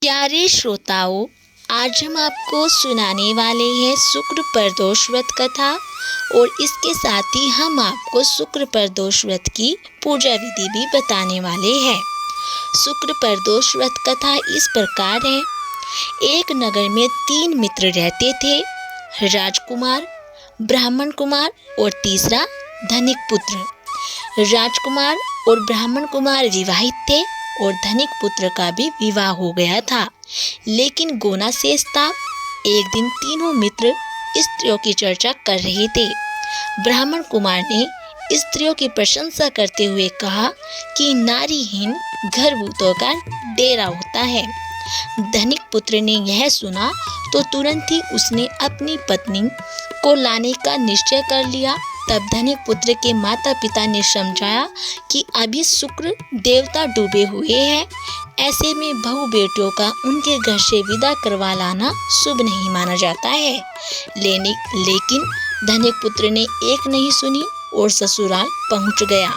प्यारे श्रोताओं, आज हम आपको सुनाने वाले हैं शुक्र प्रदोष व्रत कथा और इसके साथ ही हम आपको शुक्र प्रदोष व्रत की पूजा विधि भी बताने वाले हैं। शुक्र प्रदोष व्रत कथा इस प्रकार है। एक नगर में 3 मित्र रहते थे, राजकुमार, ब्राह्मण कुमार और तीसरा धनिक पुत्र। राजकुमार और ब्राह्मण कुमार विवाहित थे और धनिक पुत्र का भी विवाह हो गया था, लेकिन गोना शेष था। एक दिन तीनों मित्र स्त्रियों की चर्चा कर रहे थे। ब्राह्मण कुमार ने स्त्रियों की प्रशंसा करते हुए कहा कि नारीहीन घर भूतों का डेरा होता है। धनिक पुत्र ने यह सुना तो तुरंत ही उसने अपनी पत्नी को लाने का निश्चय कर लिया। तब धनिक पुत्र के माता पिता ने समझाया कि अभी शुक्र देवता डूबे हुए हैं, ऐसे में बहू बेटियों का उनके घर से विदा करवा लाना शुभ नहीं माना जाता है। लेकिन धनिक पुत्र ने एक नहीं सुनी और ससुराल पहुंच गया।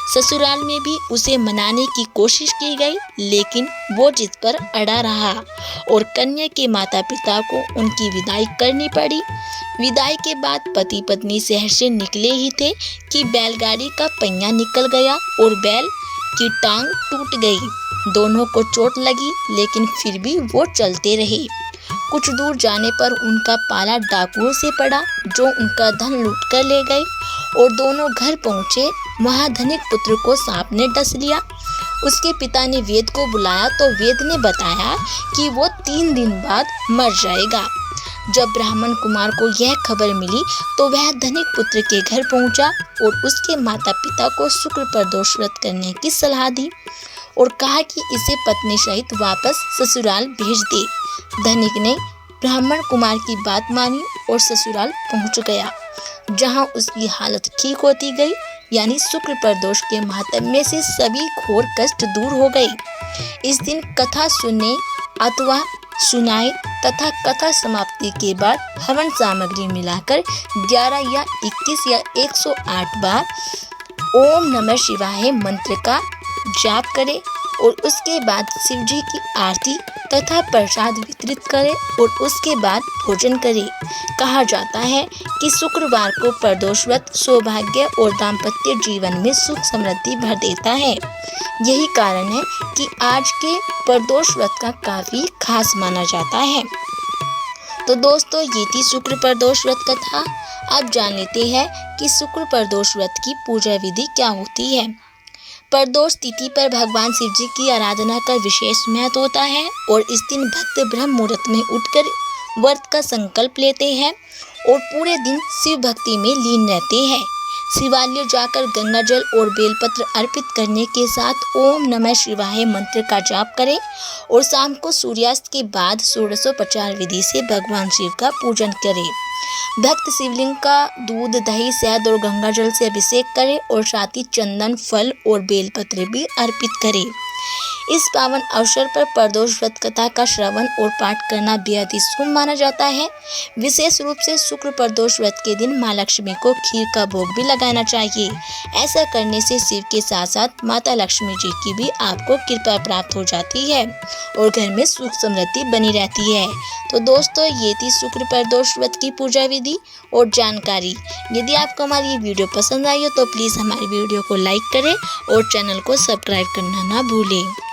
ससुराल में भी उसे मनाने की कोशिश की गई, लेकिन वो जिद पर अड़ा रहा और कन्या के माता पिता को उनकी विदाई करनी पड़ी। विदाई के बाद पति पत्नी शहर से निकले ही थे कि बैलगाड़ी का पहिया निकल गया और बैल की टांग टूट गई। दोनों को चोट लगी, लेकिन फिर भी वो चलते रहे। कुछ दूर जाने पर उनका पाला डाकुओं से पड़ा, जो उनका धन लूट कर ले गए और दोनों घर पहुंचे। वहां धनिक पुत्र को सांप ने डस लिया। उसके पिता ने वेद को बुलाया तो वेद ने बताया कि वो 3 दिन बाद मर जाएगा। जब ब्राह्मण कुमार को यह खबर मिली तो वह धनिक पुत्र के घर पहुंचा और उसके माता पिता को शुक्र प्रदोष व्रत करने की सलाह दी और कहा कि इसे पत्नी सहित वापस ससुराल भेज दे। धनिक ने ब्राह्मण कुमार की बात मानी और ससुराल पहुंच गया, जहां उसकी हालत ठीक होती गई। यानी शुक्र प्रदोष के महात्म्य से सभी घोर कष्ट दूर हो गए। इस दिन कथा सुनने अथवा सुनाए तथा कथा समाप्ति के बाद हवन सामग्री मिलाकर 11 या 21 या 108 बार ओम नमः शिवाय मंत्र का जाप करें और उसके बाद शिव जी की आरती तथा प्रसाद वितरित करें और उसके बाद भोजन करें। कहा जाता है कि शुक्रवार को प्रदोष व्रत सौभाग्य और दाम्पत्य जीवन में सुख समृद्धि भर देता है। यही कारण है कि आज के प्रदोष व्रत का काफी खास माना जाता है। तो दोस्तों, ये थी शुक्र प्रदोष व्रत कथा। अब जान लेते हैं कि शुक्र प्रदोष व्रत की पूजा विधि क्या होती है। प्रदोष तिथि पर भगवान शिव जी की आराधना का विशेष महत्व होता है और इस दिन भक्त ब्रह्म मुहूर्त में उठकर व्रत का संकल्प लेते हैं और पूरे दिन शिव भक्ति में लीन रहते हैं। शिवालय जाकर गंगा जल और बेलपत्र अर्पित करने के साथ ओम नमः शिवाय मंत्र का जाप करें और शाम को सूर्यास्त के बाद षोडशोपचार विधि से भगवान शिव का पूजन करें। भक्त शिवलिंग का दूध, दही, शहद और गंगा जल से अभिषेक करें और साथ ही चंदन, फल और बेलपत्र भी अर्पित करें। इस पावन अवसर पर प्रदोष व्रत कथा का श्रवण और पाठ करना बेहद ही शुभ माना जाता है। विशेष रूप से शुक्र प्रदोष व्रत के दिन माँ लक्ष्मी को खीर का भोग भी लगाना चाहिए। ऐसा करने से शिव के साथ साथ माता लक्ष्मी जी की भी आपको कृपा प्राप्त हो जाती है और घर में सुख समृद्धि बनी रहती है। तो दोस्तों, ये थी शुक्र प्रदोष व्रत की पूजा विधि और जानकारी। यदि आपको हमारी ये वीडियो पसंद आई हो तो प्लीज़ हमारी वीडियो को लाइक करें और चैनल को सब्सक्राइब करना ना भूलें।